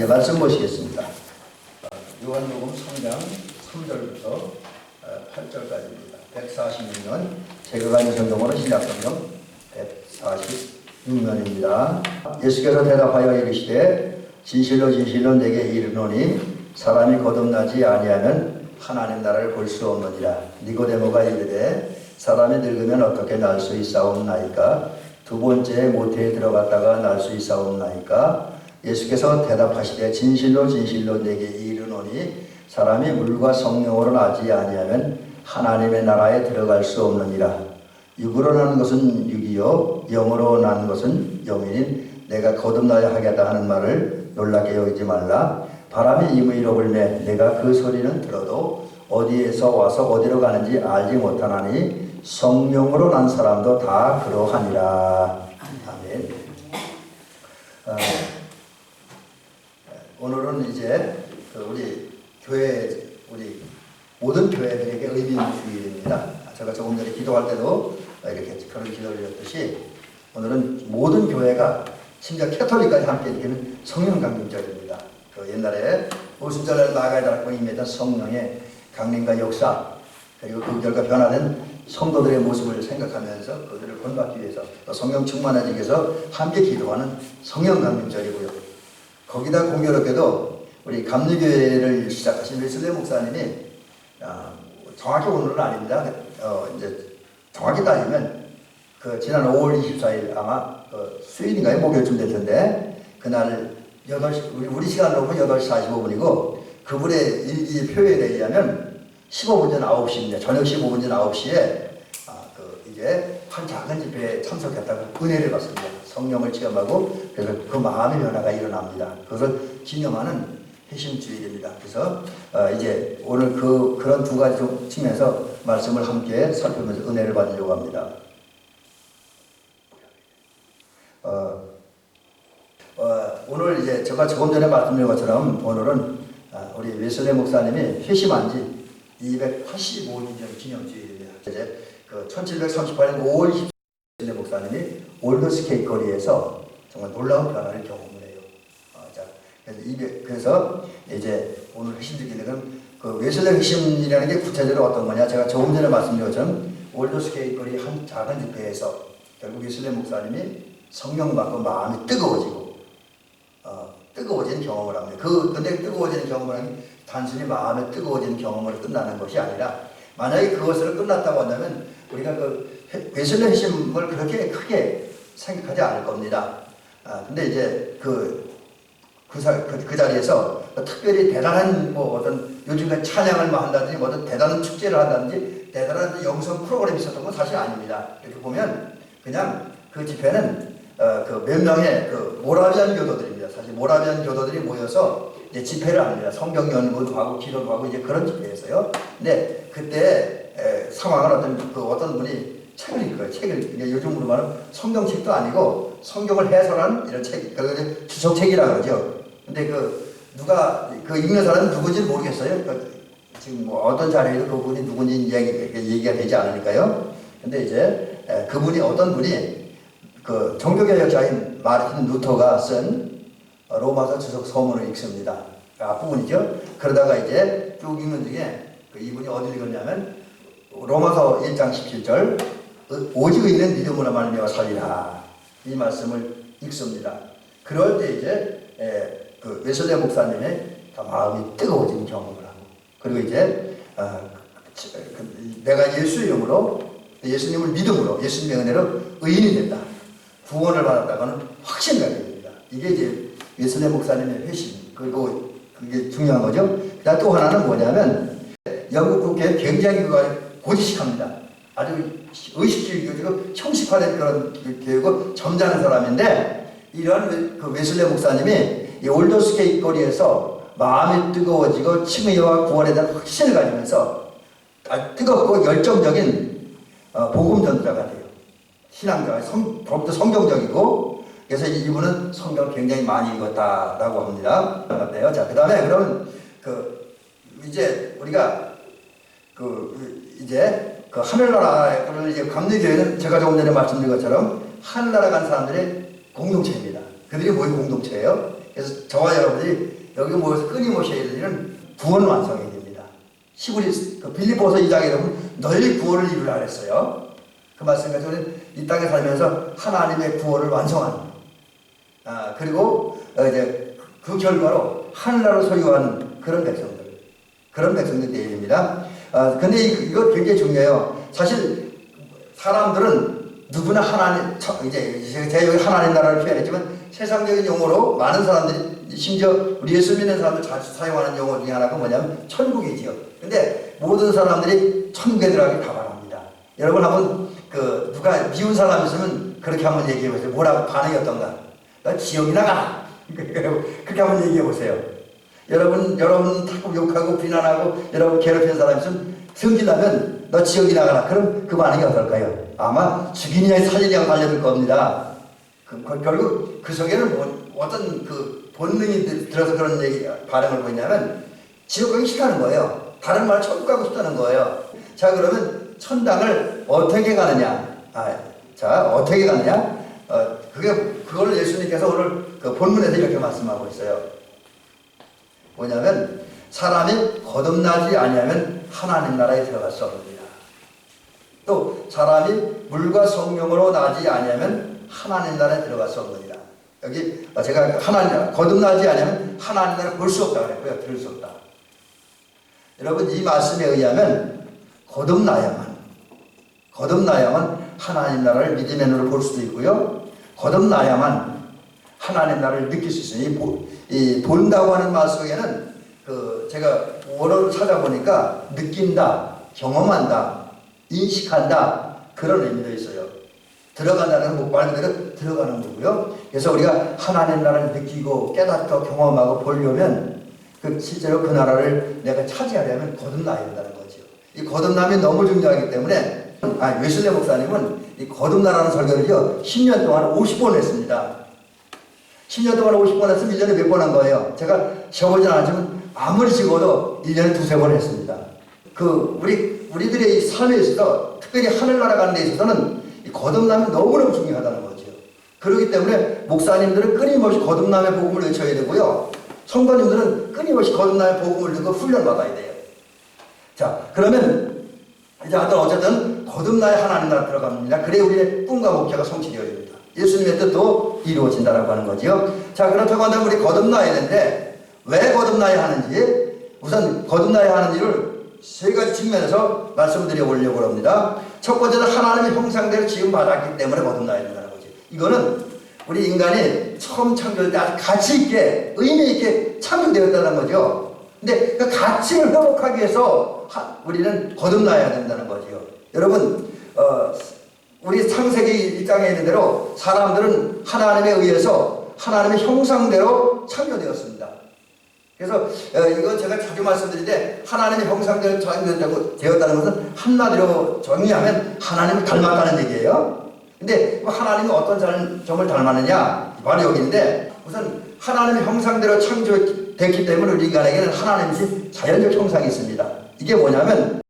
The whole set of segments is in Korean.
이제 말씀 보시겠습니다. 요한복음 3장 3절부터 8절까지입니다. 146년 제가 가진 성경으로 신약성경 146년입니다. 예수께서 대답하여 이르시되 진실로 진실로 내게 이르노니 사람이 거듭나지 아니하면 하나님 나라를 볼 수 없느니라. 니고데모가 이르되 사람이 늙으면 어떻게 날 수 있사옵나이까? 두 번째 모태에 들어갔다가 날 수 있사옵나이까? 예수께서 대답하시되 진실로 진실로 내게 이르노니 사람이 물과 성령으로 나지 아니하면 하나님의 나라에 들어갈 수 없느니라. 육으로 나는 것은 육이요 영으로 나는 것은 영이니 내가 거듭나야 하겠다 하는 말을 놀랍게 여기지 말라. 바람이 임의로 불매 내가 그 소리는 들어도 어디에서 와서 어디로 가는지 알지 못하나니 성령으로 난 사람도 다 그러하니라. 아멘. 오늘은 이제 우리 교회, 우리 모든 교회들에게 의미 있는 주일입니다. 제가 조금 전에 기도할 때도 이렇게 그런 기도를 드렸듯이 오늘은 모든 교회가 심지어 캐톨릭까지 함께 일으키는 성령 강림절입니다. 그 옛날에 오순절날 나아가야 달고 임했던 성령의 강림과 역사, 그리고 그 결과 변화된 성도들의 모습을 생각하면서 그들을 본받기 위해서 또 성령 충만해지기 위해서 함께 기도하는 성령 강림절이고요. 거기다 공교롭게도 우리 감리교회를 시작하신 웨슬레 목사님이 정확히 오늘은 아닙니다. 이제 정확히 따지면 그 지난 5월 24일 아마 수요일인가요? 목요일쯤 될 텐데 그날 8시, 우리 시간으로 보면 8시 45분이고 그분의 일기 표현에 의하면 15분 전 9시입니다. 저녁 15분 전 9시에 이제 한 작은 집회에 참석했다고 은혜를 받습니다. 성령을 체험하고 그래서 그 마음의 변화가 일어납니다. 그것을 기념하는 회심주일입니다. 그래서 이제 오늘 그런 두 가지 측면에서 말씀을 함께 살펴보면서 은혜를 받으려고 합니다. 오늘 이제 제가 조금 전에 말씀드린 것처럼 오늘은 우리 웨슬레 목사님이 회심한 지 285년 전 기념주일입니다. 이제 1738년 5월 20일 웨슬레 목사님이 올더스케이 거리에서 정말 놀라운 변화를 경험을 해요. 그래서 이제 오늘 회심주일은 그 웨슬레 회심이라는 게 구체적으로 어떤 거냐? 제가 조금 전에 말씀드린 것처럼 올더스케이 거리 한 작은 집회에서 결국 웨슬레 목사님이 성령 받고 마음이 뜨거워지고 뜨거워지는 경험을 합니다. 근데 뜨거워지는 경험을 하면 단순히 마음에 뜨거워지는 경험으로 끝나는 것이 아니라 만약에 그것으로 끝났다고 한다면 우리가 그 웨슬레 회심을 그렇게 크게 생각하지 않을 겁니다. 근데 이제 그 자리에서 특별히 대단한 어떤 요즘에 찬양을 한다든지 어떤 대단한 축제를 한다든지 대단한 영성 프로그램이 있었던 건 사실 아닙니다. 이렇게 보면 그냥 그 집회는 그 몇 명의 그 모라비안 교도들입니다. 사실 모라비안 교도들이 모여서 이제 집회를 합니다. 성경 연구도 하고 기도도 하고 이제 그런 집회였어요. 근데 그때 상황은 어떤 분이 책을 읽어요. 책을 요즘으로 말하면 성경책도 아니고 성경을 해설한 이런 책, 그걸 주석책이라고 그러죠. 근데 누가 읽는 사람은 누군지 모르겠어요. 지금 어떤 자리에도 그분이 누군지 얘기가 되지 않으니까요. 근데 이제 어떤 분이 그 종교개혁자인 마르틴 루터가 쓴 로마서 주석 서문을 읽습니다. 앞부분이죠. 그러다가 이제 쭉 읽는 중에 이분이 어디 읽었냐면 로마서 1장 17절 오직 의인은 믿음으로 말미암아 살리라 이 말씀을 읽습니다. 그럴 때 이제 그 웨슬레 목사님의 마음이 뜨거워지는 경험을 하고 그리고 이제 내가 예수 이름으로 예수님을 믿음으로 예수님의 은혜로 의인이 됐다. 구원을 받았다고는 확신을 갖게 됩니다. 이게 이제 웨슬레 목사님의 회심 그리고 그게 중요한 거죠. 그다음 또 하나는 뭐냐면 영국 국회에 굉장히 고지식합니다. 아주 의식주의적으로 형식화된 그런 교육을 점잖은 사람인데 이러한 그 웨슬레 목사님이 이 올더스케이 거리에서 마음이 뜨거워지고 칭의와 구원에 대한 확신을 가지면서 아주 뜨겁고 열정적인 복음 전도자가 돼요. 신앙자가 더욱더 성경적이고 그래서 이분은 성경을 굉장히 많이 읽었다라고 합니다. 자, 그 다음에 그러면 이제 우리가 이제 하늘나라를 이제 감리교회는 제가 조금 전에 말씀드린 것처럼 하늘나라 간 사람들의 공동체입니다. 그들이 뭐의 공동체예요? 그래서 저와 여러분들이 여기 모여서 끊임없이 해야 될 일은 구원 완성해야 됩니다. 시부리 빌립보서 2장에 보면 너희 구원을 이루라 그랬어요. 그 말씀 가지고 이 땅에 살면서 하나님의 구원을 완성하는 그리고 이제 그 결과로 하늘나라를 소유하는 그런 백성들이 되어야 됩니다. 근데 이거 굉장히 중요해요. 사실 사람들은 누구나 하나님, 이제 제가 여기 하나님 나라를 표현했지만 세상적인 용어로 많은 사람들이 심지어 우리 예수 믿는 사람들 자주 사용하는 용어 중에 하나가 뭐냐면 천국이지요. 근데 모든 사람들이 천국에 들어가길 바랍니다. 여러분 한번 누가 미운 사람 있으면 그렇게 한번 얘기해 보세요. 뭐라고 반응이 어떤가? 나 지옥이나 가라. 그렇게 한번 얘기해 보세요. 여러분 자꾸 욕하고 비난하고 여러분 괴롭히는 사람 있으면 승진하면 너 지옥이나 가라. 그럼 그 반응이 어떨까요? 아마 죽이냐 살리냐가 달려들 겁니다. 결국 그 속에는 어떤 그 본능이 들어서 그런 반응을 보이냐면 지옥 가기 싫다는 거예요. 다른 말로 천국 가고 싶다는 거예요. 자, 그러면 천당을 어떻게 가느냐? 어떻게 가느냐? 그걸 예수님께서 오늘 그 본문에서 이렇게 말씀하고 있어요. 뭐냐면 사람이 거듭나지 아니하면 하나님 나라에 들어갈 수 없습니다. 또 사람이 물과 성령으로 나지 아니하면 하나님 나라에 들어갈 수 없느니라. 여기 제가 거듭나지 아니하면 하나님 나라를 볼 수 없다 그랬고요. 들을 수 없다. 여러분 이 말씀에 의하면 거듭나야만 하나님 나라를 믿음의 눈으로 볼 수도 있고요. 거듭나야만 하나님 나라를 느낄 수 있어요. 이 본다고 하는 말 속에는 제가 원어를 찾아보니까 느낀다, 경험한다, 인식한다 그런 의미도 있어요. 들어간다는 건 말 그대로 들어가는 거고요. 그래서 우리가 하나님 나라를 느끼고 깨닫고 경험하고 보려면 실제로 그 나라를 내가 차지하려면 거듭나야 된다는 거죠. 이 거듭남이 너무 중요하기 때문에 웨슬레 목사님은 이 거듭나라는 설교를요 10년 동안 50번 했습니다. 10년 동안 50번 했으면 1년에 몇 번 한 거예요. 제가 쉬어보진 않았지만 아무리 적어도 1년에 두세 번 했습니다. 우리들의 이 삶에 있어서 특별히 하늘나라 가는 데 있어서는 이 거듭남이 너무너무 중요하다는 거죠. 그렇기 때문에 목사님들은 끊임없이 거듭남의 복음을 외쳐야 되고요. 성도님들은 끊임없이 거듭남의 복음을 듣고 훈련받아야 돼요. 자, 그러면 이제 어쨌든 거듭나야 하나님 나라 들어갑니다. 그래 우리의 꿈과 목표가 성취되어집니다. 예수님의 뜻도 이루어진다라고 하는 거지요. 자, 그렇다고 한다면 우리 거듭나야 되는데 왜 거듭나야 하는지 우선 거듭나야 하는 이유를 세 가지 측면에서 말씀드려 보려고 합니다. 첫 번째는 하나님의 형상대로 지음 받았기 때문에 거듭나야 된다는 거지. 이거는 우리 인간이 처음 창조될 때 아주 가치 있게 의미 있게 창조되었다는 거죠. 근데 그 가치를 회복하기 위해서 우리는 거듭나야 된다는 거죠. 여러분 우리 창세기 1장에 있는 대로 사람들은 하나님에 의해서 하나님의 형상대로 창조되었습니다. 그래서 이건 제가 자주 말씀드리는데 하나님의 형상대로 창조되었다는 것은 한마디로 정의하면 하나님을 닮았다는 얘기예요. 근데 하나님이 어떤 점을 닮았느냐 바로 여기인데 우선 하나님의 형상대로 창조됐기 때문에 우리 인간에게는 하나님이 자연적 형상이 있습니다. 이게 뭐냐면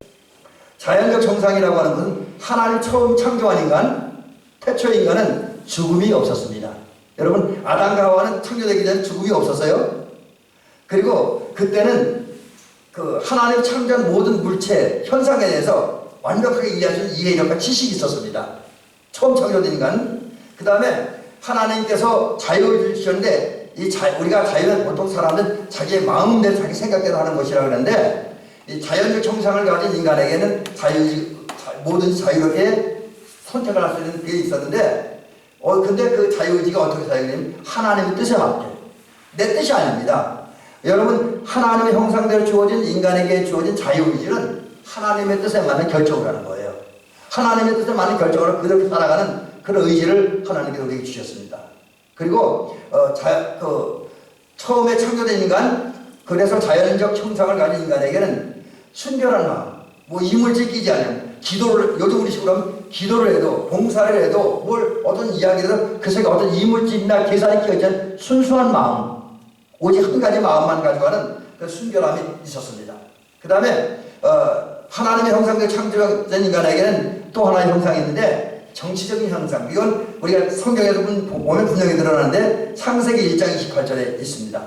자연적 형상이라고 하는 것은 하나님 처음 창조한 인간 태초 인간은 죽음이 없었습니다. 여러분 아담과 하와는 창조되기 전에 죽음이 없었어요. 그리고 그때는 하나님 창조한 모든 물체, 현상에 대해서 완벽하게 이해할 수 있는 이해력과 지식이 있었습니다. 처음 창조된 인간. 그 다음에 하나님께서 자유를 주셨는데 우리가 자유는 보통 사람은 자기의 마음대로 자기 생각대로 하는 것이라고 하는데 이 자연적 형상을 가진 인간에게는 모든 자유롭게 선택을 할 수 있는 게 있었는데 근데 그 자유의지가 어떻게 사용되냐면 하나님의 뜻에 맞게 내 뜻이 아닙니다. 여러분 하나님의 형상대로 주어진 인간에게 주어진 자유의지는 하나님의 뜻에 맞는 결정을 하는 거예요. 하나님의 뜻에 맞는 결정을 그렇게 살아가는 그런 의지를 하나님께서 우리에게 주셨습니다. 그리고 처음에 창조된 인간 그래서 자연적 형상을 가진 인간에게는 순결한 마음 이물질 끼지 않으면 기도를 요즘 우리 식으로 하면 기도를 해도 봉사를 해도 어떤 이야기를 해도 그 속에 어떤 이물질이나 계산이 끼어있지 않은 순수한 마음 오직 한 가지 마음만 가져가는 그 순결함이 있었습니다. 그 다음에 하나님의 형상대로 창조된 인간에게는 또 하나의 형상이 있는데 정치적인 형상, 이건 우리가 성경에도 보면 분명히 드러나는데 창세기 1장 28절에 있습니다.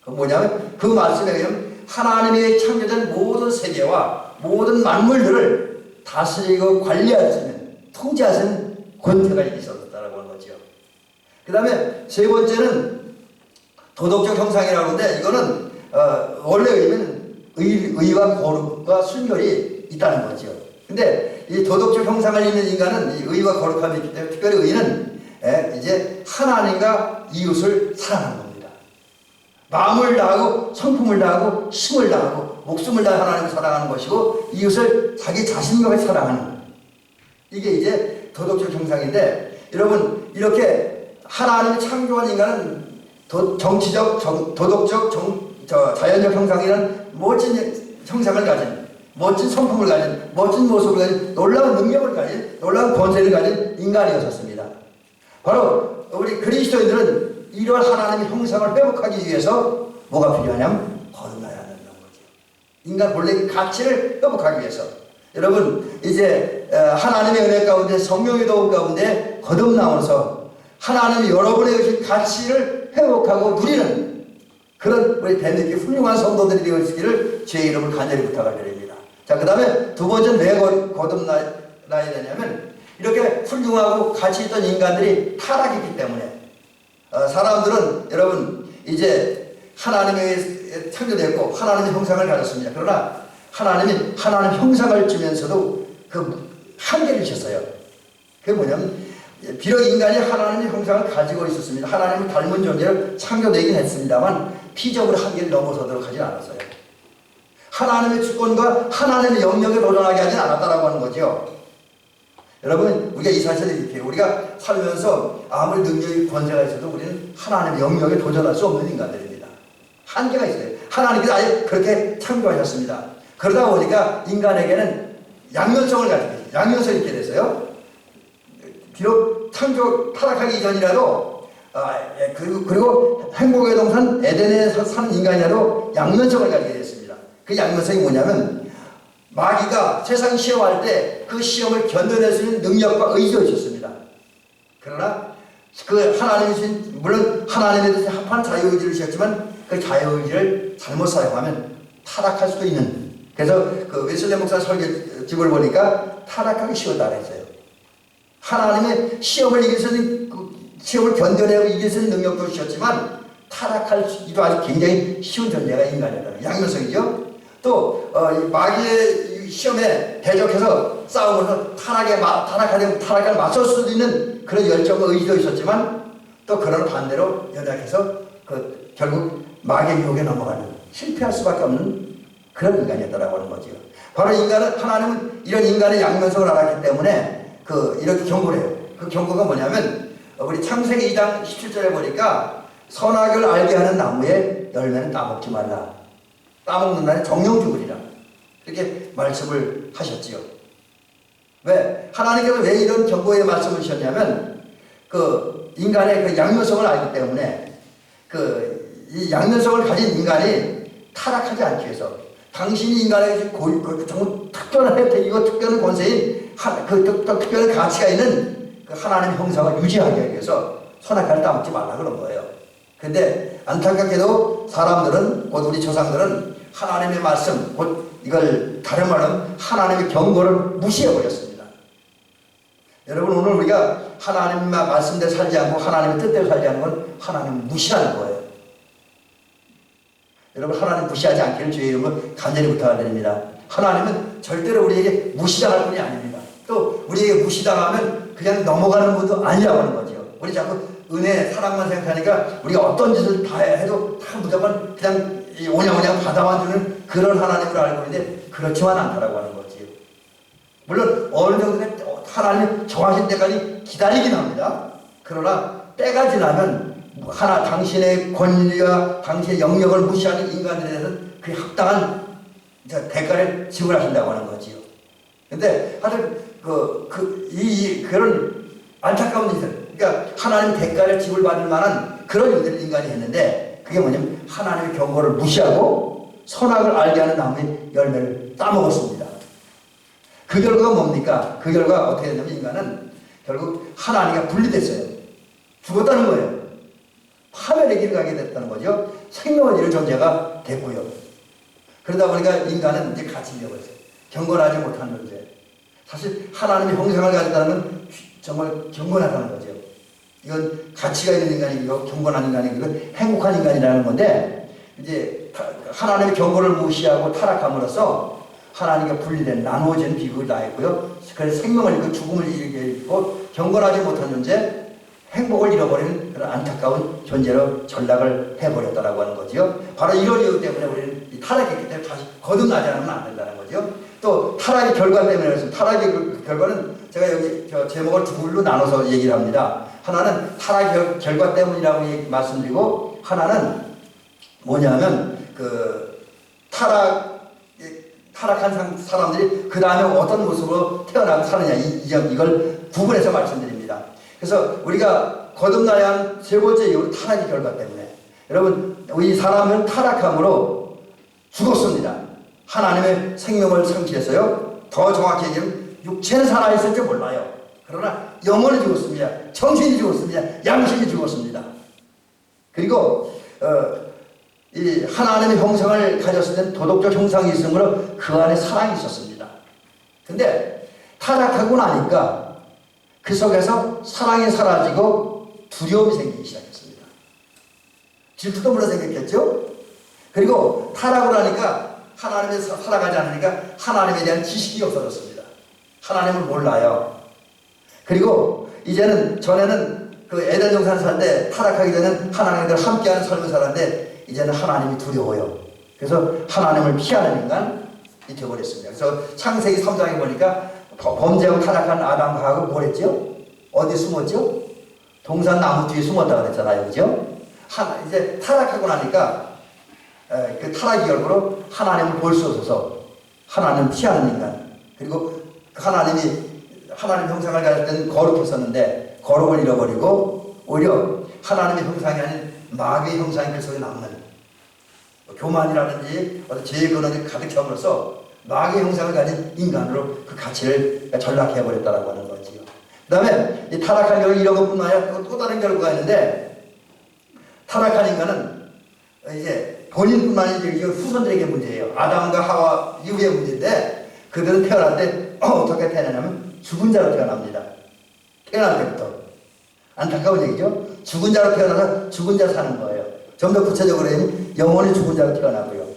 그 뭐냐면 그 말씀에 의하면 하나님이 창조된 모든 세계와 모든 만물들을 다스리고 관리하시는 통제하시는 권세가 있었다라고 하는 거죠. 그 다음에 세 번째는 도덕적 형상이라고 하는데 이거는 원래 의미는 의와 거룩과 순결이 있다는 거죠. 근데 이 도덕적 형상을 입는 인간은 이 의와 거룩함이 있기 때문에 특별히 의는 이제 하나님과 이웃을 사랑하는 겁니다. 마음을 다하고 성품을 다하고 힘을 다하고 목숨을 다해 하나님을 사랑하는 것이고 이웃을 자기 자신과 같이 사랑하는, 이게 이제 도덕적 형상인데, 여러분 이렇게 하나님이 창조한 인간은 정치적, 도덕적, 자연적 형상이라는 멋진 형상을 가진, 멋진 성품을 가진, 멋진 모습을 가진, 놀라운 능력을 가진, 놀라운 권세를 가진 인간이었습니다. 바로 우리 그리스도인들은 이러한 하나님의 형상을 회복하기 위해서 뭐가 필요하냐면 거듭나야 한다는 거죠. 인간 본래의 가치를 회복하기 위해서. 여러분 이제 하나님의 은혜 가운데, 성령의 도움 가운데 거듭나면서 하나님이 여러분의 주신 가치를 회복하고 누리는 그런 우리 뱀들께 훌륭한 성도들이 되어지기를 주의 이름을 간절히 부탁을 드립니다. 자, 그 다음에 두 번째는 왜 거듭나야 되냐면 이렇게 훌륭하고 가치 있던 인간들이 타락했기 때문에 사람들은 여러분 이제 하나님의 창조되었고 하나님의 형상을 가졌습니다. 그러나 하나님이 하나님 형상을 주면서도 그 한계를 주셨어요. 그게 뭐냐면 비록 인간이 하나님의 형상을 가지고 있었습니다. 하나님을 닮은 존재를 창조되긴 했습니다만 피적으로 한계를 넘어서도록 하진 않았어요. 하나님의 주권과 하나님의 영역에 도전하게 하진 않았다라고 하는 거죠. 여러분 우리가 이 사실을 이렇게 우리가 살면서 아무리 능력이 권세가 있어도 우리는 하나님의 영역에 도전할 수 없는 인간들입니다. 한계가 있어요. 하나님께서 아예 그렇게 창조하셨습니다. 그러다 보니까 인간에게는 양면성을 가지고 있어요. 양면성이 있게 됐어요. 비록 창조 타락하기 이전이라도 그리고 행복의 동산 에덴에서 사는 인간이라도 양면성을 가지게 됐습니다. 그 양면성이 뭐냐면 마귀가 세상 시험할 때 그 시험을 견뎌낼 수 있는 능력과 의지가 있었습니다. 그러나 그 하나님이 주신, 물론 하나님에 대해서 합한 자유의지를 주셨지만 그 자유의지를 잘못 사용하면 타락할 수도 있는, 그래서 그 웨슬리 목사 설교집을 보니까 타락하기 쉬웠다 그랬어요. 하나님의 시험을 이길 수 있는, 그 시험을 견뎌내고 이길 수 있는 능력도 주셨지만 타락하기도 아주 굉장히 쉬운 존재가 인간이라는 양면성이죠. 또 마귀의 시험에 대적해서 싸우면서 타락을 맞설 수도 있는 그런 열정과 의지도 있었지만 또 그런 반대로 연약해서 결국 마귀의 유혹에 넘어가는, 실패할 수밖에 없는 그런 인간이었다라고 하는 거죠. 바로 하나님은 이런 인간의 양면성을 알았기 때문에 이렇게 경고를 해요. 그 경고가 뭐냐면 우리 창세기 2장 17절에 보니까 선악을 알게 하는 나무의 열매는 따먹지 말라. 따먹는 날에 정령 죽으리라. 이렇게 말씀을 하셨지요. 왜? 하나님께서 왜 이런 경고의 말씀을 주셨냐면 인간의 그 양면성을 알기 때문에 이 양면성을 가진 인간이 타락하지 않기 위해서, 당신이 인간에게 정말 특별한 혜택이고 특별한 권세인 특별한 가치가 있는 그 하나님의 형상을 유지하기 위해서 선악과를 따먹지 말라 그런 거예요. 근데 안타깝게도 사람들은, 곧 우리 조상들은 하나님의 말씀, 곧 이걸 다른 말로 하나님의 경고를 무시해버렸습니다. 여러분 오늘 우리가 하나님의 말씀대로 살지 않고 하나님의 뜻대로 살지 않는 건 하나님을 무시하는 거예요. 여러분 하나님 무시하지 않기를 주의 이름으로 간절히 부탁을 드립니다. 하나님은 절대로 우리에게 무시당할 분이 아닙니다. 또 우리에게 무시당하면 그냥 넘어가는 분도 아니라고 하는 거죠. 우리 자꾸 은혜, 사랑만 생각하니까 우리가 어떤 짓을 다 해도 다 무조건 그냥 오냐오냐 받아만 주는 그런 하나님을 알고 있는데 그렇지만 않다라고 하는 거지. 물론 어느 정도는 하나님 정하신 때까지 기다리긴 합니다. 그러나 때가 지나면 당신의 권리와 당신의 영역을 무시하는 인간들에 대해서는 그 합당한 대가를 지불하신다고 하는 거지요. 근데 하여튼 그런 안타까운 일들, 그러니까 하나님 대가를 지불받을 만한 그런 일들을 인간이 했는데, 그게 뭐냐면 하나님의 경고를 무시하고 선악을 알게 하는 나무의 열매를 따먹었습니다. 그 결과가 뭡니까? 그 결과가 어떻게 되냐면 인간은 결국 하나님과 분리됐어요. 죽었다는 거예요. 파멸의 길을 가게 됐다는 거죠. 생명을 잃은 존재가 됐고요. 그러다 보니까 인간은 이제 가치 잃어버렸어요. 경건하지 못한 존재. 사실 하나님의 형상을 가졌다는 건 정말 경건하다는 거죠. 이건 가치가 있는 인간이고 경건한 인간이고 행복한 인간이라는 건데, 이제 하나님의 경건을 무시하고 타락함으로써 하나님과 분리된 나누어진 비극을 당했고요. 그래서 생명을 잃고 죽음을 잃고 경건하지 못한 존재, 행복을 잃어버리는 그런 안타까운 존재로 전락을 해버렸다라고 하는 거죠. 바로 이런 이유 때문에 우리는 타락했기 때문에 다시 거듭나지 않으면 안 된다는 거죠. 또 타락의 결과 때문에 그래서 타락의 결과는 제가 여기 제목을 둘로 나눠서 얘기를 합니다. 하나는 타락의 결과 때문이라고 말씀드리고, 하나는 뭐냐면 그 타락한 사람들이 그 다음에 어떤 모습으로 태어나고 사느냐, 이걸 구분해서 말씀드립니다. 그래서 우리가 거듭나야 한 세 번째 이유는 타락의 결과 때문에. 여러분, 이 사람은 타락함으로 죽었습니다. 하나님의 생명을 상실했어요. 더 정확히 얘기하면 육체는 살아있을지 몰라요. 그러나 영혼이 죽었습니다. 정신이 죽었습니다. 양심이 죽었습니다. 그리고 이 하나님의 형상을 가졌을 때는 도덕적 형상이 있으므로 그 안에 사랑이 있었습니다. 근데 타락하고 나니까 그 속에서 사랑이 사라지고 두려움이 생기기 시작했습니다. 질투도 물론 생겼겠죠? 그리고 타락을 하니까 하나님을 살아가지 않으니까 하나님에 대한 지식이 없어졌습니다. 하나님을 몰라요. 그리고 이제는 전에는 그 에덴 동산 살 때 타락하기 전에는 하나님과 함께하는 삶을 살았는데 이제는 하나님이 두려워요. 그래서 하나님을 피하는 인간이 되어버렸습니다. 그래서 창세기 3장에 보니까 범죄하고 타락한 아담과 하와가 뭘 했죠? 어디 숨었죠? 동산 나무 뒤에 숨었다고 그랬잖아요. 그죠? 이제 타락하고 나니까 그 타락의 결과로 하나님을 볼 수 없어서 하나님을 피하는 인간, 그리고 하나님 형상을 가질 때는 거룩했었는데 거룩을 잃어버리고 오히려 하나님의 형상이 아닌 마귀의 형상이 그 속에 남는 교만이라든지 어떤 죄의 근원이 가득 차므로써 마귀의 형상을 가진 인간으로 그 가치를 전락해버렸다라고 하는 거지요. 그 다음에 이 타락한 결과 이런 것뿐만 아니라 또 다른 결과가 있는데, 타락한 인간은 이제 본인뿐만 아니라 후손들에게 문제예요. 아담과 하와 이후의 문제인데, 그들은 태어날 때 어떻게 태어나냐면 죽은 자로 태어납니다. 태어날 때부터. 안타까운 얘기죠. 죽은 자로 태어나서 죽은 자로 사는 거예요. 좀 더 구체적으로 하면 영혼이 죽은 자로 태어나고요.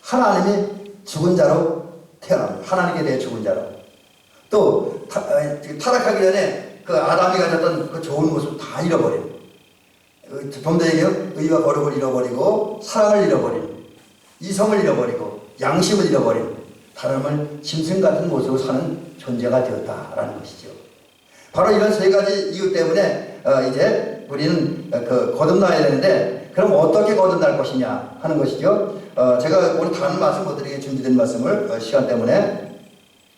하나님이 죽은 자로 태어납니다. 하나님께 대해 죽은 자로. 또 타락하기 전에 그 아담이 가졌던 그 좋은 모습을 다 잃어버린, 좀 더 얘기하면 의와 거룩을 잃어버리고 사랑을 잃어버린, 이성을 잃어버리고 양심을 잃어버린, 사람을 짐승 같은 모습으로 사는 존재가 되었다라는 것이죠. 바로 이런 세 가지 이유 때문에 이제 우리는 거듭나야 되는데, 그럼 어떻게 거듭날 것이냐 하는 것이죠. 제가 오늘 다른 말씀 못 드리게 준비된 말씀을 시간 때문에,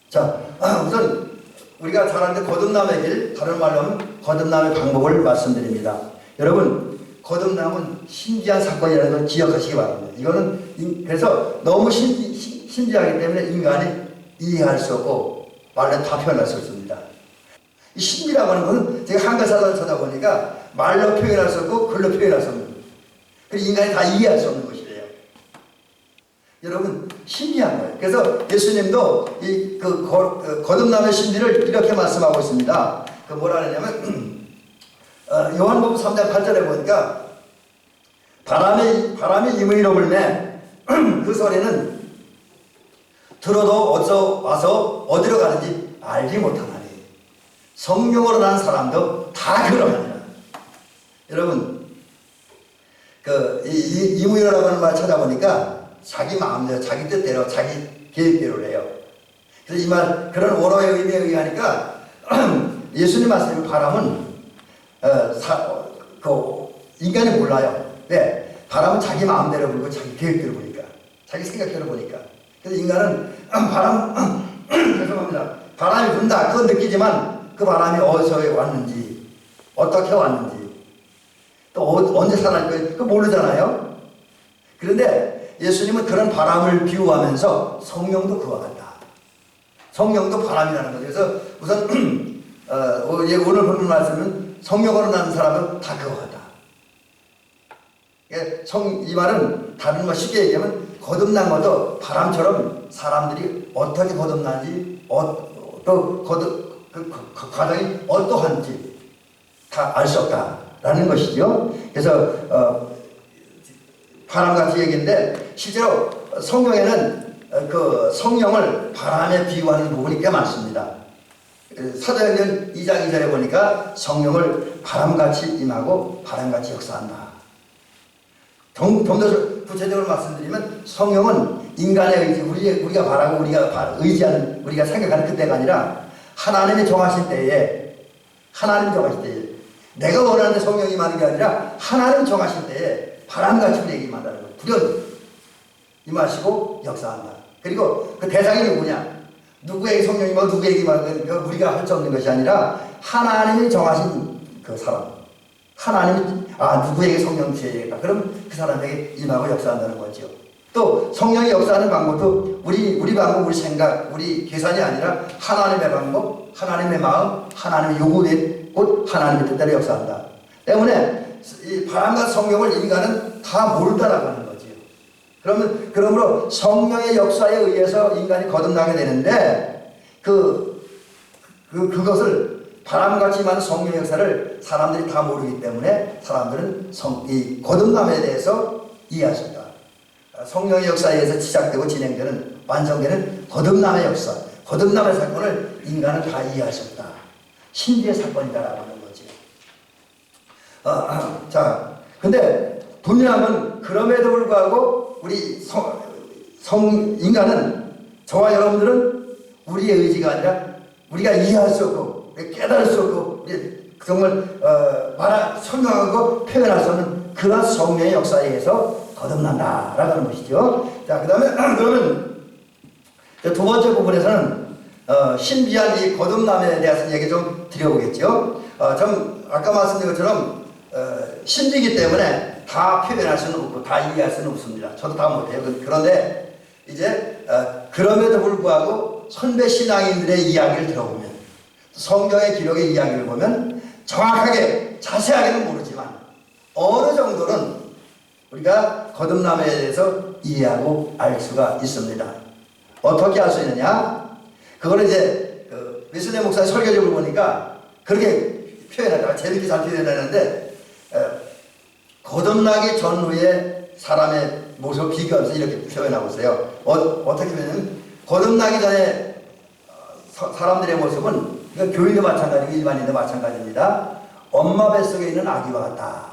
자, 우선 우리가 잘 아는 거듭남의 길, 다른 말로 하면 거듭남의 방법을 말씀드립니다. 여러분, 거듭남은 신기한 사건이라는 걸 기억하시기 바랍니다. 이거는 그래서 너무 신기하기 때문에 인간이 이해할 수 없고 말로 다 표현할 수 없습니다. 이 신비라고 하는 것은 제가 한글 사전을 찾아보니까 말로 표현할 수 없고 글로 표현할 수 없는, 그리고 인간이 다 이해할 수 없는 것이래요. 여러분, 신기한 거예요. 그래서 예수님도 이 거듭남의 신비를 이렇게 말씀하고 있습니다. 그 뭐라 하냐면 요한복음 3장 8절에 보니까 바람이 임의로 불매 그 소리는 들어도 어디서 와서 어디로 가는지 알지 못하나니 성령으로 난 사람도 다 그러하니라. 여러분, 임의로라고 하는 말 찾아보니까 자기 마음대로, 자기 뜻대로, 자기 계획대로 해요. 그래서 이 말, 그런 원어의 의미에 의하니까 예수님 말씀에 바람은 인간이 몰라요. 네, 바람은 자기 마음대로 불고 자기 계획대로 부니까, 자기 생각대로 보니까. 그래서 인간은 죄송합니다. 바람이 분다, 그건 느끼지만 그 바람이 어디서 왔는지, 어떻게 왔는지, 또 언제 살아날 거예요, 그거 모르잖아요. 그런데 예수님은 그런 바람을 비유하면서 성령도 그와 같다. 성령도 바람이라는 거죠. 그래서 우선 오늘 보는 말씀은 성령으로 난 사람은 다 그와 같다. 이 말은 다른 말 쉽게 얘기하면 거듭난 것도 바람처럼 사람들이 어떻게 거듭난지 또 그 과정이 어떠한지 다 알 수 없다라는 것이죠. 그래서 바람같이 얘기인데 실제로 성경에는 그 성령을 바람에 비유하는 부분이 꽤 많습니다. 사도행전 2장 2절에 보니까 성령을 바람같이 임하고 바람같이 역사한다. 좀 더 구체적으로 말씀드리면 성령은 인간의 의지, 우리가 바라고 우리가 의지하는, 우리가 생각하는 그때가 아니라 하나님이 정하신 때에 내가 원하는 성령이 임하는 게 아니라 하나님이 정하신 때에 바람같이 우리에게 임한다는 거예요. 불현 임하시고 역사한다. 그리고 그 대상이 누구냐? 누구에게 성령이 임하고 누구에게 임하는 건 우리가 할 수 없는 것이 아니라 하나님이 정하신 그 사람, 하나님이 누구에게 성령 주셔야겠다. 그럼 그 사람에게 임하고 역사한다는 거죠. 또 성령이 역사하는 방법도 우리 방법, 우리 생각, 우리 계산이 아니라 하나님의 방법, 하나님의 마음, 하나님의 요구에 곧 하나님의 뜻대로 역사한다. 때문에 이 바람과 성령을 인간은 다 모른다라고 하는 거지요. 그러므로 성령의 역사에 의해서 인간이 거듭나게 되는데 그것을 바람같이 임하는 성령의 역사를 사람들이 다 모르기 때문에 사람들은 이 거듭남에 대해서 이해할 수 없다. 성령의 역사에 의해서 시작되고 진행되는 완성되는 거듭남의 역사, 거듭남의 사건을 인간은 다 이해할 수 없다. 신비의 사건이다라고 하는 거지. 자, 근데 분명한 그럼에도 불구하고 우리 인간은, 저와 여러분들은 우리의 의지가 아니라 우리가 이해할 수 없고 깨달을 수 없고 정말 설명하고 표현할 수 없는 그런 성령의 역사에 의해서 거듭난다라고 하는 것이죠. 자, 그러면 두 번째 부분에서는 신비한 이 거듭남에 대해서 얘기 좀 드려보겠죠. 아까 말씀드린 것처럼 신비이기 때문에 다 표현할 수는 없고 다 이해할 수는 없습니다. 저도 다 못해요. 그런데 이제 그럼에도 불구하고 선배 신앙인들의 이야기를 들어보면, 성경의 기록의 이야기를 보면 정확하게 자세하게는 모르지만 어느 정도는 우리가 거듭남에 대해서 이해하고 알 수가 있습니다. 어떻게 알 수 있느냐? 그거는 이제 웨슬리 목사의 설교집을 보니까 그렇게 표현하다가 재밌게 잘 표현하는데, 거듭나기 전후의 사람의 모습을 비교하면서 이렇게 표현하고 있어요. 어떻게 표현하냐면, 거듭나기 전에 사람들의 모습은, 교인도 마찬가지고 일반인도 마찬가지입니다. 엄마 뱃속에 있는 아기와 같다.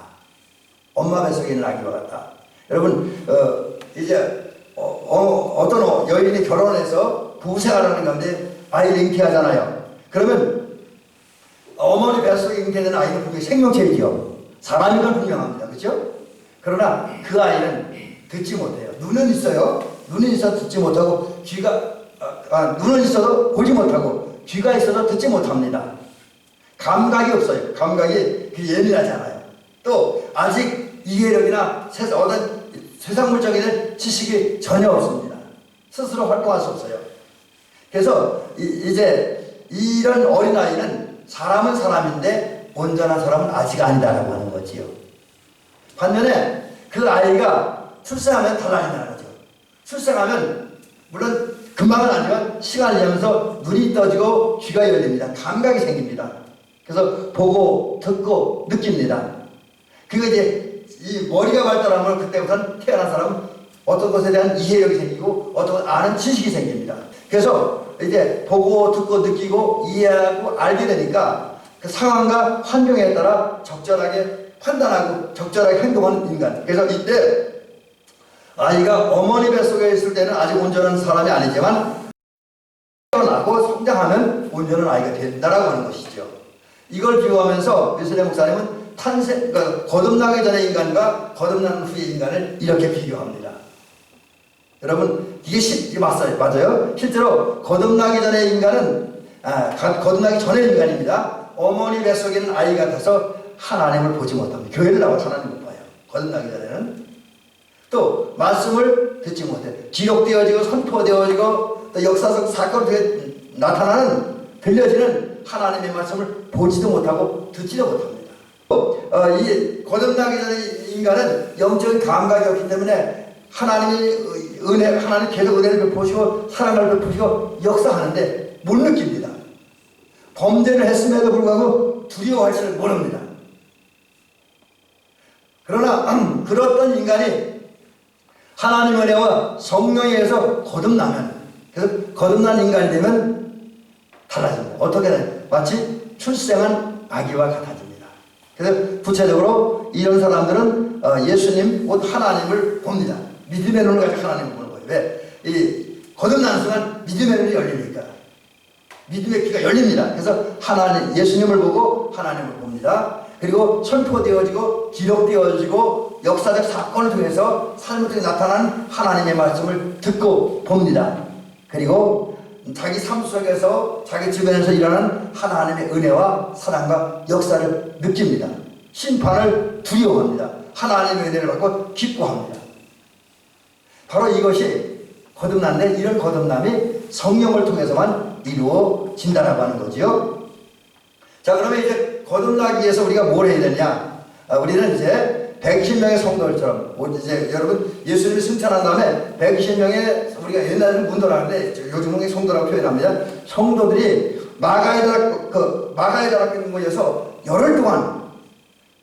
엄마 뱃속에 있는 아기와 같다. 여러분, 이제 어떤 여인이 결혼해서 부부생활하는 가운데 아이를 잉태하잖아요. 그러면 어머니 뱃속에 잉태되는 아이는 분명히 생명체이죠. 사람인 건 분명합니다. 그렇죠? 그러나 그 아이는 듣지 못해요. 눈은 있어요. 눈은 있어도 듣지 못하고, 눈은 있어도 보지 못하고, 귀가 있어도 듣지 못합니다. 감각이 없어요. 감각이 예민하지 않아요. 또 아직 이해력이나 어떤 세상 물적인 지식이 전혀 없습니다. 스스로 활동할 수 없어요. 그래서 이제 이런 어린아이는 사람은 사람인데 온전한 사람은 아직 아니다라고 하는 거지요. 반면에 그 아이가 출생하면 달라진다는 거죠. 출생하면 물론 금방은 아니지만 시간이 지나면서 눈이 떠지고 귀가 열립니다. 감각이 생깁니다. 그래서 보고 듣고 느낍니다. 그리고 이제 이 머리가 발달하면 그때부터는 태어난 사람은 어떤 것에 대한 이해력이 생기고 어떤 아는 지식이 생깁니다. 그래서 이제 보고 듣고 느끼고 이해하고 알게 되니까 그 상황과 환경에 따라 적절하게 판단하고 적절하게 행동하는 인간. 그래서 이때 아이가 어머니 뱃속에 있을 때는 아직 온전한 사람이 아니지만 태어나고 성장하면 온전한 아이가 된다라고 하는 것이죠. 이걸 비유하면서 웨슬리 목사님은 그러니까 거듭나기 전의 인간과 거듭난 후의 인간을 이렇게 비교합니다. 여러분, 이게 맞아요. 실제로 거듭나기 전의 인간은 거듭나기 전의 인간입니다. 어머니 뱃속에 있는 아이 같아서 하나님을 보지 못합니다. 교회를 나와서 하나님을 못 봐요. 거듭나기 전에는. 또 말씀을 듣지 못해. 기록되어지고 선포되어지고 또 역사적 사건을 나타나는 들려지는 하나님의 말씀을 보지도 못하고 듣지도 못합니다. 이 거듭나기 전에 인간은 영적인 감각이 없기 때문에 하나님의 은혜, 하나님 계속 은혜를 베푸시고 사랑을 베푸시고 역사하는데 못 느낍니다. 범죄를 했음에도 불구하고 두려워할 줄 모릅니다. 그러나 그렇던 인간이 하나님의 은혜와 성령에 의해서 거듭나면, 그래서 거듭난 인간이 되면 달라집니다. 어떻게 되나요? 마치 출생한 아기와 같아집니다. 그래서 구체적으로 이런 사람들은 예수님, 곧 하나님을 봅니다. 믿음의 눈을 가지고 하나님을 보는 거예요. 왜? 이 거듭나는 순간 믿음의 눈이 열리니까. 믿음의 귀가 열립니다. 그래서 하나님, 예수님을 보고 하나님을 봅니다. 그리고 선포되어지고 기록되어지고 역사적 사건을 통해서 삶을 통해 나타나는 하나님의 말씀을 듣고 봅니다. 그리고 자기 삶 속에서 자기 주변에서 일어나는 하나님의 은혜와 사랑과 역사를 느낍니다. 심판을 두려워합니다. 하나님의 은혜를 받고 기뻐합니다. 바로 이것이 거듭난데, 이런 거듭남이 성령을 통해서만 이루어진다라고 하는 거지요. 자, 그러면 이제 거듭나기 위해서 우리가 뭘 해야 되냐? 우리는 이제 120명의 성도들처럼, 이제 여러분 예수님이 승천한 다음에 120명의, 우리가 옛날에는 문도라 하는데 요즘은 성도라고 표현합니다. 성도들이 마가의 모여서 열흘 동안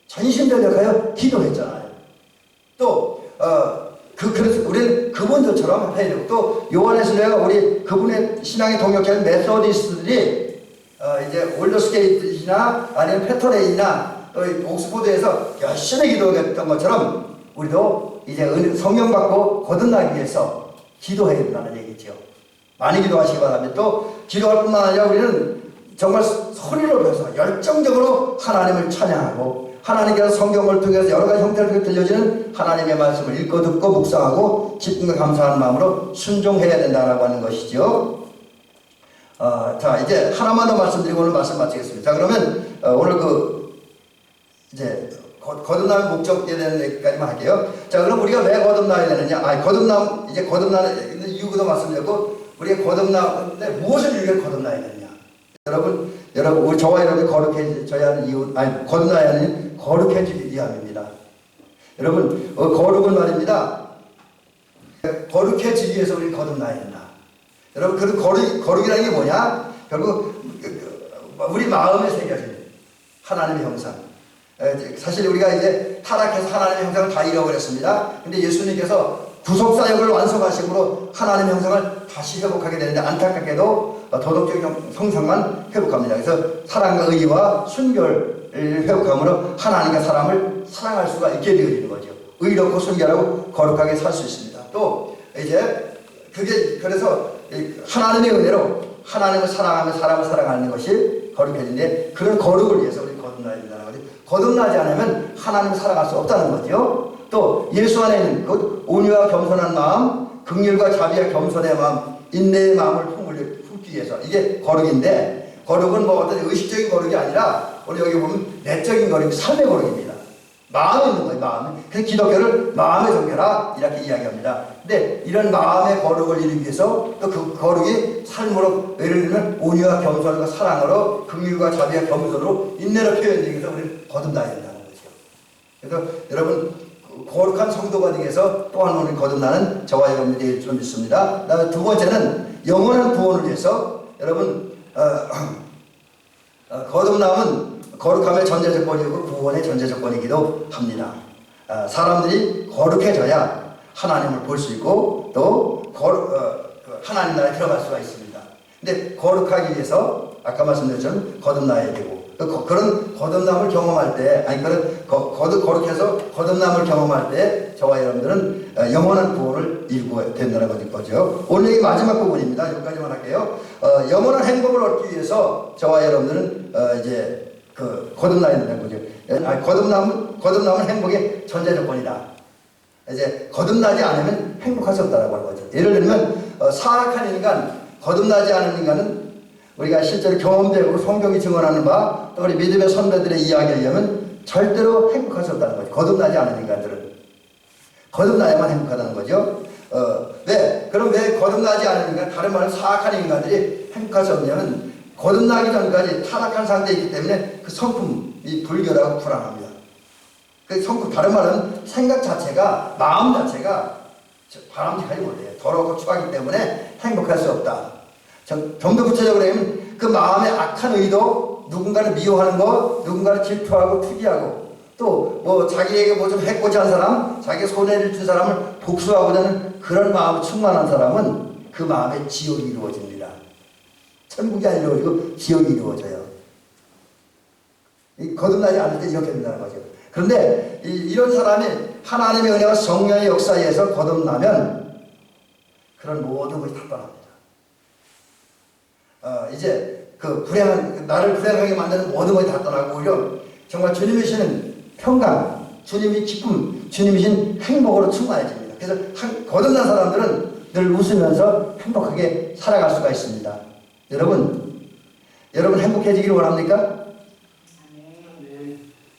전심전력하여 기도했잖아요. 또 그래서 우리는 그분들처럼 해야 되고, 또 요한에서 우리 그분의 신앙의 동역자인 메소디스트들이 이제 올더스게이트나 아니면 페터레이나 또 옥스포드에서 열심히 기도했던 것처럼 우리도 이제 성령 받고 거듭나기 위해서 기도해야 된다는 얘기죠. 많이 기도하시기 바랍니다. 또 기도할 뿐만 아니라 우리는 정말 소리로 배워서 열정적으로 하나님을 찬양하고, 하나님께서 성경을 통해서 여러 가지 형태를 통해 들려지는 하나님의 말씀을 읽고 듣고 묵상하고 기쁨과 감사하는 마음으로 순종해야 된다라고 하는 것이죠. 자, 이제 하나만 더 말씀드리고 오늘 말씀 마치겠습니다. 자, 그러면 오늘 이제 거듭남의 목적에 대한 얘기까지만 할게요. 자, 그럼 우리가 왜 거듭나야 되느냐? 거듭나는 이유도 말씀드렸고, 우리가 거듭나는데 무엇을 위해 거듭나야 되느냐? 여러분, 우리 저와 여러분이 거룩해져야 하는 이유, 거듭나야 하는 거룩해지기 위함입니다. 여러분, 거룩은 말입니다. 거룩해지기 위해서 우리 거듭나야 된다. 여러분, 그 거룩이라는 게 뭐냐? 결국 우리 마음에 새겨진 하나님의 형상. 사실 우리가 이제 타락해서 하나님의 형상을 다 잃어버렸습니다. 근데 예수님께서 구속사역을 완성하심으로 하나님의 형상을 다시 회복하게 되는데, 안타깝게도 도덕적인 형상만 회복합니다. 그래서 사랑과 의와 순결을 회복함으로 하나님과 사람을 사랑할 수가 있게 되어지는 거죠. 의롭고 순결하고 거룩하게 살 수 있습니다. 또 이제 그래서 하나님의 은혜로 하나님을 사랑하며 사람을 사랑하는 것이 거룩해지는데, 그런 거룩을 위해서 우리 거듭나야 된다는 거죠. 거듭나지 않으면 하나님을 사랑할 수 없다는 거죠. 또 예수 안에 있는 그 온유와 겸손한 마음, 긍휼과 자비와 겸손의 마음, 인내의 마음을 품기 위해서, 이게 거룩인데, 거룩은 뭐 어떤 의식적인 거룩이 아니라 우리 여기 보면 내적인 거룩이 삶의 거룩입니다. 마음에 있는 거예요. 마음에. 그래서 기독교를 마음에 섬겨라 이렇게 이야기합니다. 근데 이런 마음의 거룩을 이루기 위해서 또 그 거룩이 삶으로, 예를 들면 온유와 겸손과 사랑으로, 긍휼과 자비와 겸손으로, 인내로 표현되기 위해서 우리는 거듭나야 된다는 거죠. 그래서 여러분, 거룩한 성도가 되기 위해서 또한 우리 거듭나는 저와 여러분들이 될 줄 믿습니다. 그다음에 두 번째는 영원한 구원을 위해서, 여러분, 거듭남은 거룩함의 전제 조건이고 구원의 전제 조건이기도 합니다. 사람들이 거룩해져야 하나님을 볼 수 있고 또 하나님 나라에 들어갈 수가 있습니다. 근데 거룩하기 위해서 아까 말씀드렸처럼 거듭나야 되고, 그런 거듭남을 경험할 때, 거룩해서 거듭남을 경험할 때 저와 여러분들은 영원한 구원을 이루고 된다는 거죠. 오늘 얘기 마지막 부분입니다. 여기까지만 할게요. 영원한 행복을 얻기 위해서 저와 여러분들은 이제 거듭나야 된다는 거죠. 거듭남은 행복의 전제 조건이다. 이제 거듭나지 않으면 행복할 수 없다라고 하는 거죠. 예를 들면 사악한 인간, 거듭나지 않은 인간은 우리가 실제로 경험되고 성경이 증언하는 바, 또 우리 믿음의 선배들의 이야기에 의하면 절대로 행복할 수 없다는 거죠. 거듭나지 않은 인간들은. 거듭나야만 행복하다는 거죠. 왜? 그럼 왜 거듭나지 않은 인간, 다른 말은 사악한 인간들이 행복할 수 없냐면 거듭나기 전까지 타락한 상태에 있기 때문에 그 성품이 불결하고 불안합니다. 그 성품, 다른 말은 생각 자체가, 마음 자체가 바람직하지 못해요. 더럽고 추하기 때문에 행복할 수 없다. 좀 더 구체적으로 하면 그 마음의 악한 의도, 누군가를 미워하는 것, 누군가를 질투하고 투기하고 또 뭐 자기에게 뭐 좀 해코지 한 사람, 자기에게 손해를 준 사람을 복수하고자 하는 그런 마음이 충만한 사람은 그 마음에 지옥이 이루어집니다. 천국이 안 이루어지고 지옥이 이루어져요. 거듭나지 않을 때 이렇게 된다는 거죠. 그런데 이런 사람이 하나님의 은혜와 성령의 역사에서 거듭나면 그런 모든 것이 다 떠납니다. 이제 그 나를 불행하게 만드는 모든 것이 다 떠나고 오히려 정말 주님이 주시는 평강, 주님이 기쁨, 주님이 주신 행복으로 충만해집니다. 그래서 거듭난 사람들은 늘 웃으면서 행복하게 살아갈 수가 있습니다. 여러분 행복해지기를 원합니까?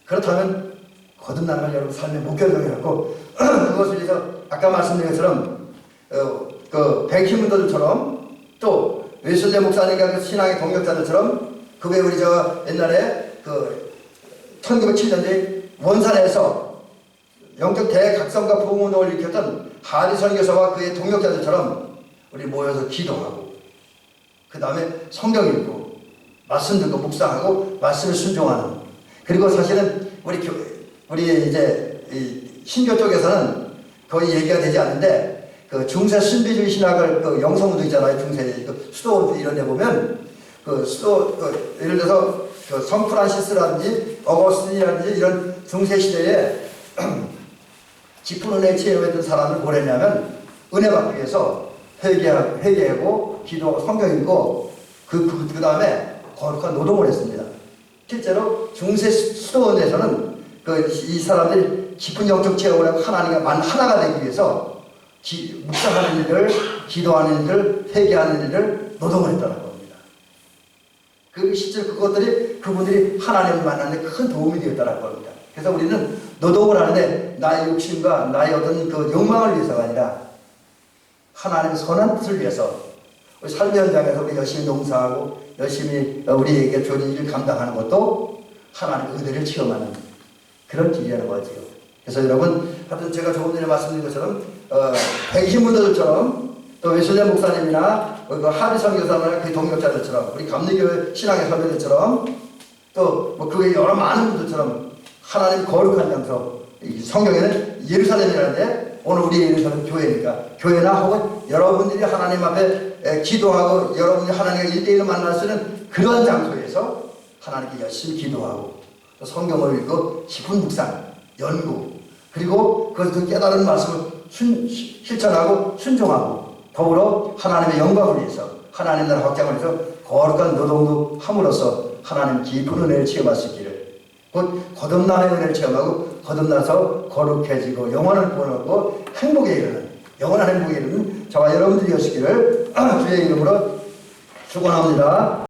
그렇다면 거듭나는 걸 여러분 삶의 목표로 정해놓고 그것을 위해서 아까 말씀드린 것처럼 그 백희문도들처럼 또 웨슬레 목사님과 그 신앙의 동역자들처럼 그 외에 우리 저 옛날에 그 1907년대 원산에서 영적 대각성과 부흥운동을 일으켰던 하리 선교사와 그의 동역자들처럼 우리 모여서 기도하고 그 다음에 성경 읽고 말씀 듣고 묵상하고 말씀을 순종하는, 그리고 사실은 우리 이제 신교 쪽에서는 거의 얘기가 되지 않는데 그 중세 신비주의 신학을 그 영성우도 있잖아요. 중세 그 수도 이런 데 보면 그 수도 예를 들어서 그 성프란시스라든지 어거스틴이라든지 이런 중세 시대에 깊은 은혜에 체험했던 사람을 뭘 했냐면 은혜 받기 위해서 회개하고 기도하고 성경 읽고 그 다음에 거룩한 노동을 했습니다. 실제로 중세 수도원에서는 이 사람들이 깊은 영적 체험을 하고 하나님과 하나가 되기 위해서 묵상하는 일들, 기도하는 일들, 회개하는 일들 노동을 했다는 겁니다. 실제로 그분들이 하나님을 만나는 데 큰 도움이 되었다는 겁니다. 그래서 우리는 노동을 하는데 나의 욕심과 나의 어떤 그 욕망을 위해서가 아니라 하나님의 선한 뜻을 위해서 우리 삶의 현장에서 우리 열심히 농사하고 열심히 우리에게 주어진 일을 감당하는 것도 하나님의 은혜를 체험하는 그런 길이라는 거죠. 그래서 여러분, 하여튼 제가 조금 전에 말씀드린 것처럼 백희문도들처럼 또 웨슬레 목사님이나 하리 선교사나 그 동역자들처럼 우리 감리교회 신앙의 선배들처럼 또 뭐 그게 여러 많은 분들처럼 하나님 거룩한 장소, 성경에는 예루살렘이라는데 오늘 우리 예루살렘 교회니까 교회나 혹은 여러분들이 하나님 앞에 기도하고 여러분이 하나님과 1대1로 만날 수 있는 그런 장소에서 하나님께 열심히 기도하고 또 성경을 읽고 깊은 묵상, 연구, 그리고 그 깨달은 말씀을 실천하고 순종하고 더불어 하나님의 영광을 위해서 하나님 나라 확장을 위해서 거룩한 노동도 함으로써 하나님 깊은 은혜를 체험할 수 있기를, 곧 거듭남의 은혜를 체험하고 거듭나서 거룩해지고 영원을 보내고 행복에 이르는, 영원한 행복에 이르는 저와 여러분들이 되시기를 주의 이름으로 축원합니다.